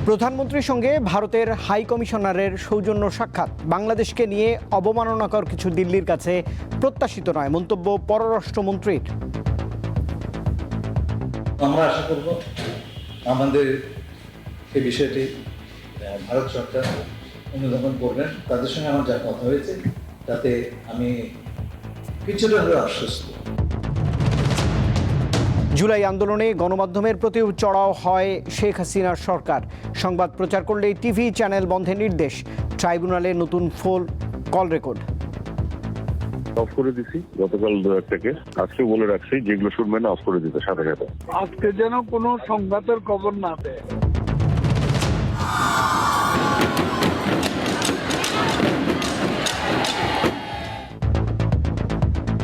প্রধানমন্ত্রীর সঙ্গে ভারতের হাই কমিশনারের সৌজন্য সাক্ষাৎ বাংলাদেশকে নিয়ে অবমাননাকর কিছু দিল্লির কাছে প্রত্যাশিত নয়, মন্তব্য পররাষ্ট্রমন্ত্রীর। আমরা আশা করব আমাদের এই বিষয়টি ভারত সরকার অনুধাবন করবেন। তাদের সঙ্গে আমার যা কথা হয়েছে তাতে আমি কিছুটা হলেও আশ্বস্ত। জুলাই আন্দোলনে গণমাধ্যমের প্রতিও চড়াও হয় শেখ হাসিনার সরকার। সংবাদ প্রচার করলে টিভি চ্যানেল বন্ধের নির্দেশ, ট্রাইব্যুনালে নতুন ফোন কল রেকর্ড। অফ করে দিছি গতকাল থেকে, আজকে বলে রাখছি যেগুলো শুনবেন না অফ করে দিতে সাথে সাথে। আজকে যেন কোনো সংঘাতের খবর না দেয়।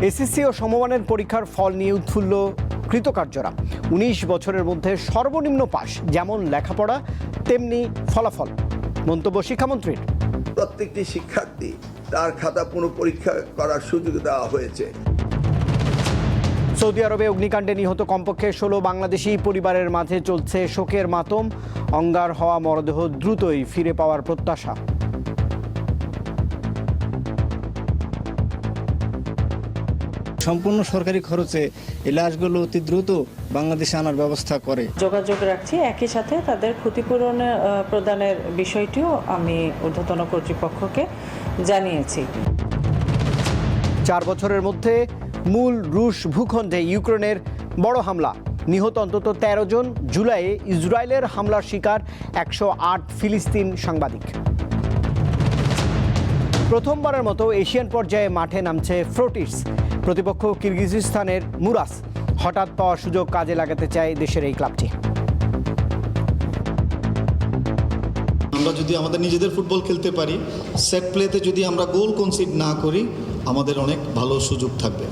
এসএসসি ও সমমানের পরীক্ষার ফল নিয়ে উৎফুল্ল কৃতকার্যরা। ১৯ বছরের মধ্যে সর্বনিম্ন পাস, যেমন লেখাপড়া তেমনি ফলাফল, মন্তব্য শিক্ষামন্ত্রীর। প্রত্যেকটি শিক্ষার্থী তার খাতা পুনঃপরীক্ষা করার সুযোগ দেওয়া হয়েছে। সৌদি আরবে অগ্নিকাণ্ডে নিহত কমপক্ষে ১৬ বাংলাদেশি পরিবারের মাঝে চলছে শোকের মাতম। অঙ্গার হওয়া মরদেহ দ্রুতই ফিরে পাওয়ার প্রত্যাশা। সম্পূর্ণ সরকারি খরচে এই লাশগুলো অতি দ্রুত বাংলাদেশে আনার ব্যবস্থা করে। যোগাযোগ রাখছি, একই সাথে তাদের ক্ষতিপূরণ প্রদানের বিষয়টিও আমি ঊর্ধ্বতন কর্তৃপক্ষকে জানিয়েছি। ৪ বছরের মধ্যে মূল রুশ ভূখণ্ডে ইউক্রেনের বড় হামলা, নিহত অন্তত ১৩ জন। জুলাইয়ে ইসরায়েলের হামলার শিকার ১০৮ ফিলিস্তিন সাংবাদিক। প্রথমবারের মতো এশিয়ান পর্যায়ে মাঠে নামছে ফ্রোটিস। প্রতিপক্ষ কিরগিজস্তানের মুরাস। হঠাৎ পাওয়া সুযোগ কাজে লাগাতে চায় দেশের এই ক্লাবটি। আমরা যদি আমাদের নিজেদের ফুটবল খেলতে পারি, সেট প্লেতে যদি আমরা গোল কনসিড না করি, আমাদের অনেক ভালো সুযোগ থাকবে।